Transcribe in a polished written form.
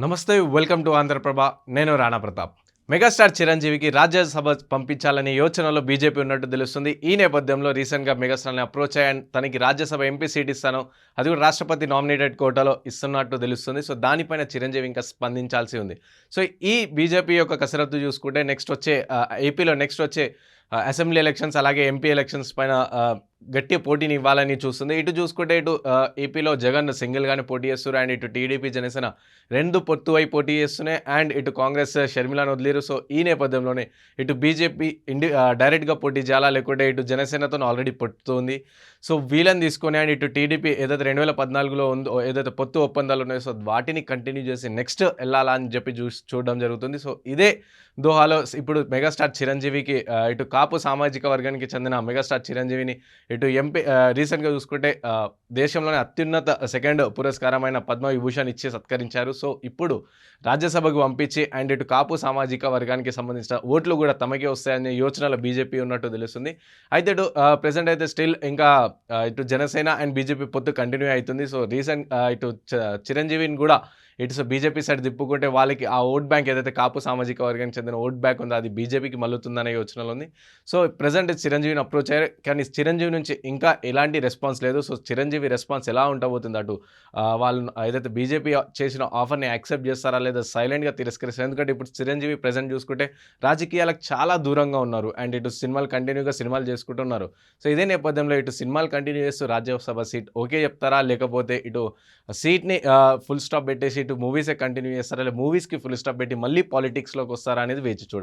నమస్తే welcome to Andhraprabha. నేను Rana Pratap. Megastar చిరంజీవికి రాజ్యసభ పంపించాలనే యోచనలో బీజేపీ ఉన్నట్టు తెలుస్తుంది. ఈ నేపథ్యంలో రీసెంట్గా మెగాస్టార్ని అప్రోచ్ అయ్యాను. తనకి రాజ్యసభ ఎంపీ సీట్ ఇస్తాను, అది కూడా రాష్ట్రపతి నామినేటెడ్ కోటాలో ఇస్తున్నట్టు తెలుస్తుంది. సో దానిపైన చిరంజీవి ఇంకా స్పందించాల్సి ఉంది. సో ఈ బీజేపీ యొక్క కసరత్తు చూసుకుంటే ఏపీలో నెక్స్ట్ వచ్చే అసెంబ్లీ ఎలక్షన్స్ అలాగే ఎంపీ ఎలక్షన్స్ పైన గట్టి పోటీని ఇవ్వాలని చూస్తుంది. ఇటు చూసుకుంటే ఏపీలో జగన్ సింగిల్గానే పోటీ చేస్తున్నారు. అండ్ ఇటు టీడీపీ జనసేన రెండు పొత్తు అయి పోటీ చేస్తున్నాయి. అండ్ ఇటు కాంగ్రెస్ షర్మిలాను వదిలేరు. సో ఈ నేపథ్యంలోనే ఇటు బీజేపీ డైరెక్ట్గా పోటీ చేయాలా, లేకుంటే ఇటు జనసేనతో ఆల్రెడీ పొత్తుంది. సో వీళ్ళని తీసుకొని అండ్ ఇటు టీడీపీ ఏదైతే 2014లో ఉందో ఏదైతే పొత్తు ఒప్పందాలు ఉన్నాయో సో వాటిని కంటిన్యూ చేసి నెక్స్ట్ వెళ్ళాలా అని చెప్పి చూడడం జరుగుతుంది. సో ఇదే దోహాలో ఇప్పుడు మెగాస్టార్ చిరంజీవికి ఇటు కాపు సామాజిక వర్గానికి చెందిన మెగాస్టార్ చిరంజీవిని ఇటు ఎంపీ రీసెంట్గా చూసుకుంటే దేశంలోనే అత్యున్నత సెకండ్ పురస్కారమైన పద్మవిభూషణ్ ఇచ్చి సత్కరించారు. సో ఇప్పుడు రాజ్యసభకు పంపించి అండ్ ఇటు కాపు సామాజిక వర్గానికి సంబంధించిన ఓట్లు కూడా తమకే వస్తాయనే యోచనలో బీజేపీ ఉన్నట్టు తెలుస్తుంది. అయితే ప్రెసెంట్ అయితే స్టిల్ ఇంకా ఇటు జనసేన అండ్ బీజేపీ పొత్తు కంటిన్యూ అవుతుంది. సో చిరంజీవిని కూడా ఇటు బీజేపీ సైడ్ తిప్పుకుంటే వాళ్ళకి ఆ ఓట్ బ్యాంక్ ఏదైతే కాపు సామాజిక వర్గానికి చెందిన ఓట్ బ్యాంక్ ఉందో అది బీజేపీకి మల్లుతుందనే యోచనలో ఉంది. సో ప్రెజెంట్ చిరంజీవిని అప్రోచ్ అయ్యారు, కానీ చిరంజీవి నుంచి ఇంకా ఎలాంటి రెస్పాన్స్ లేదు. సో చిరంజీవి రెస్పాన్స్ ఎలా ఉండబోతుంది, అటు వాళ్ళు ఏదైతే బీజేపీ చేసిన ఆఫర్ని యాక్సెప్ట్ చేస్తారా లేదా సైలెంట్గా తిరస్కరిస్తారు. ఎందుకంటే ఇప్పుడు చిరంజీవి ప్రెజెంట్ చూసుకుంటే రాజకీయాలకు చాలా దూరంగా ఉన్నారు. అండ్ ఇటు కంటిన్యూగా సినిమాలు చేసుకుంటున్నారు. సో ఇదే నేపథ్యంలో ఇటు సినిమాలు కంటిన్యూ చేస్తూ రాజ్యసభ సీట్ ఓకే చెప్తారా, లేకపోతే ఇటు సీట్ని ఫుల్ స్టాప్ పెట్టేసి ఇటు మూవీసే కంటిన్యూ చేస్తారా, లేదా మూవీస్కి ఫుల్ స్టాప్ పెట్టి మళ్ళీ పాలిటిక్స్లోకి వస్తారా అనేది వేచి చూడాలి.